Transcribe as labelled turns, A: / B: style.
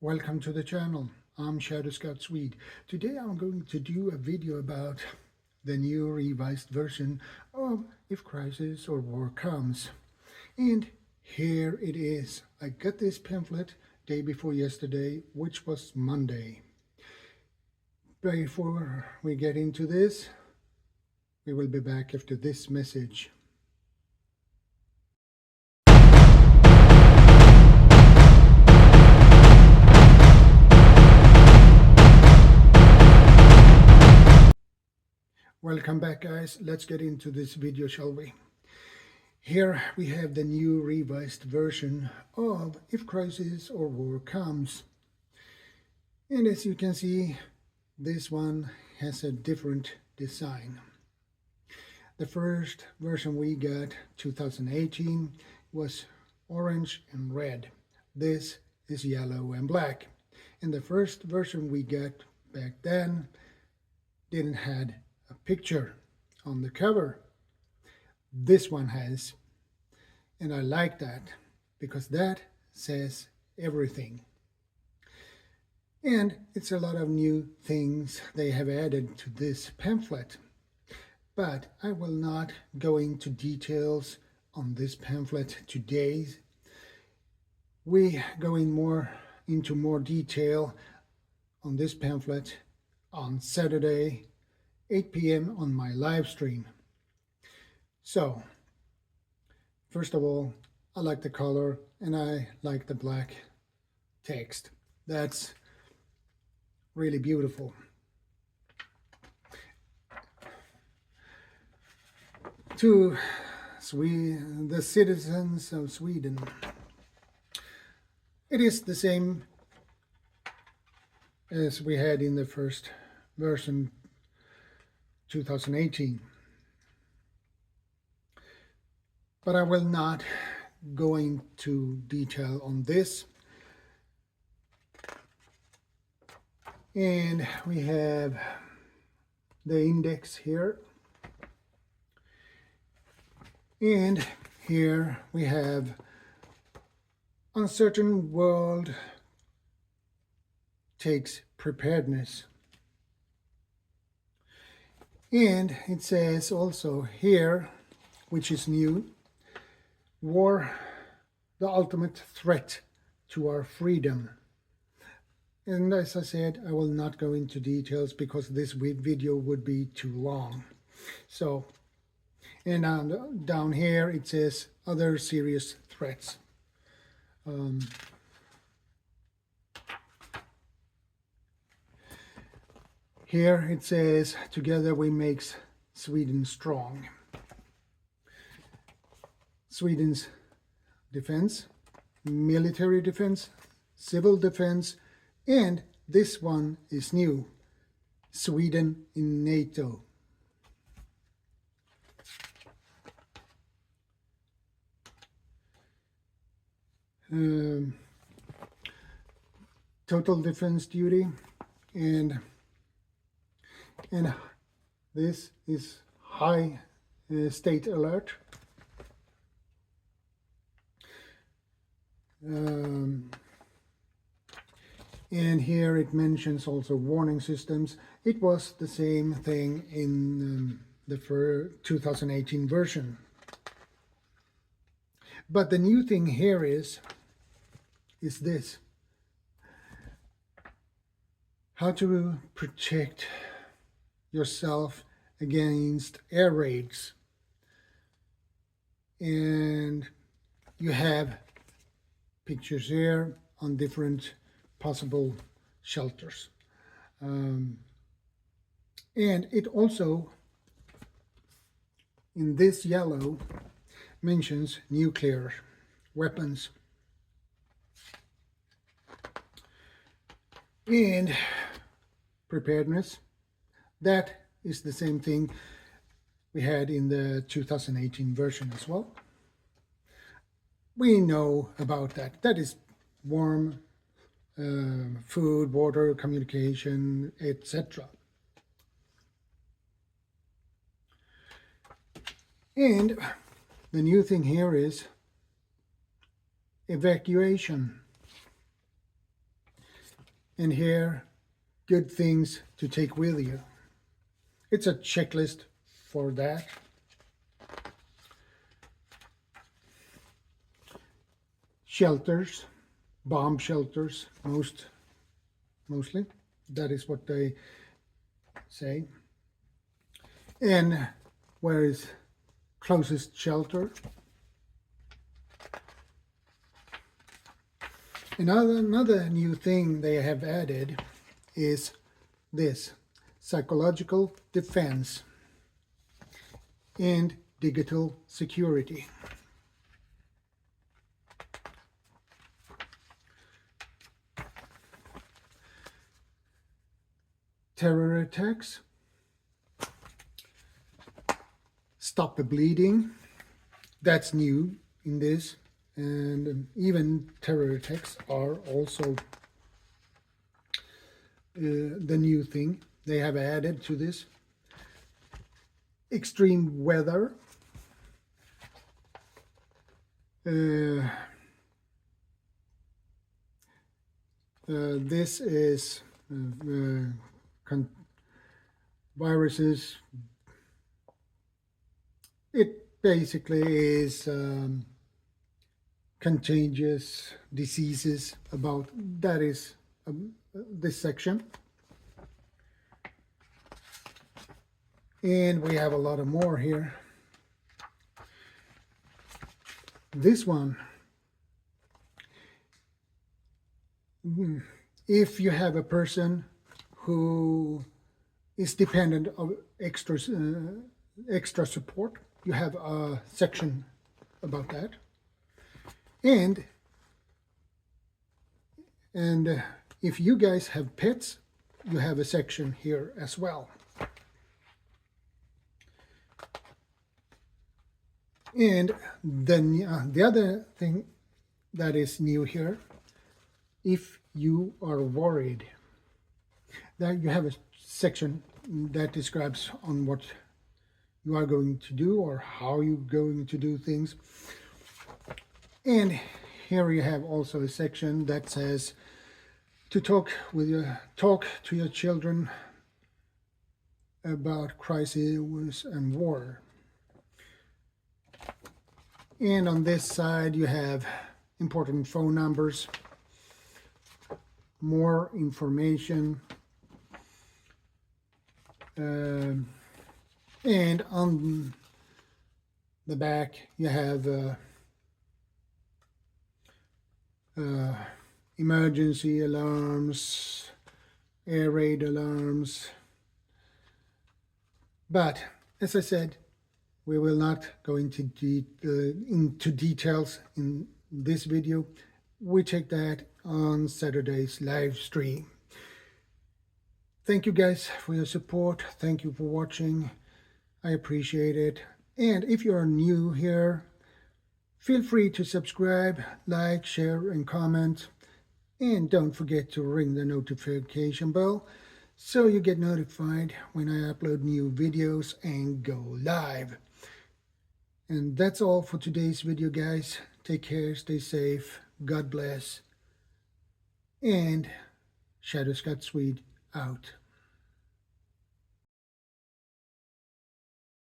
A: Welcome to the channel. I'm ShadowScoutSwede. Today I'm going to do a video about the new revised version of If Crisis or War Comes. And here it is. I got this pamphlet day before yesterday, which was Monday. Before we get into this, we will be back after this message. Welcome back, guys. Let's get into this video, shall we? Here we have the new revised version of If Crisis or War Comes. And as you can see, this one has a different design. The first version we got, 2018, was orange and red. This is yellow and black. And the first version we got back then didn't have a picture on the cover. This one has, and I like that because that says everything. And it's a lot of new things they have added to this pamphlet, but I will not go into details on this pamphlet today. We go into more detail on this pamphlet on Saturday 8 p.m. on my live stream. So, first of all, I like the color and I like the black text. That's really beautiful. To the citizens of Sweden, it is the same as we had in the first version 2018, but I will not go into detail on this. And we have the index here, and here we have uncertain world takes preparedness. And it says also here, which is new, war, the ultimate threat to our freedom. And as I said, I will not go into details because this video would be too long. So, and down here it says other serious threats. Here it says, together we make Sweden strong. Sweden's defense, military defense, civil defense, and this one is new, Sweden in NATO. Total defense duty, and this is high state alert. And here it mentions also warning systems. It was the same thing in the 2018 version. But the new thing here is this. How to protect yourself against air raids. And you have pictures here on different possible shelters. And it also, in this yellow, mentions nuclear weapons. And preparedness. That is the same thing we had in the 2018 version as well. We know about that. That is warm food, water, communication, etc. And the new thing here is evacuation. And here, good things to take with you. It's a checklist for that. Shelters, bomb shelters, mostly. That is what they say. And where is closest shelter? Another new thing they have added is this: psychological defense and digital security. Terror attacks, stop the bleeding, that's new in this, and even terror attacks are also the new thing they have added to this. Extreme weather, this is viruses. It basically is contagious diseases. About that is this section. And we have a lot of more here. This one, if you have a person who is dependent of extra support, you have a section about that. And if you guys have pets, you have a section here as well. And then the other thing that is new here, if you are worried, that you have a section that describes on what you are going to do or how you're going to do things. And here you have also a section that says to talk to your children about crisis and war. And on this side you have important phone numbers, more information, and on the back you have emergency alarms, air raid alarms. But as I said, we will not go into details in this video. We take that on Saturday's live stream. Thank you guys for your support. Thank you for watching. I appreciate it. And if you are new here, feel free to subscribe, like, share, and comment. And don't forget to ring the notification bell so you get notified when I upload new videos and go live. And that's all for today's video, guys. Take care, stay safe, God bless, and ShadowScoutSwede out.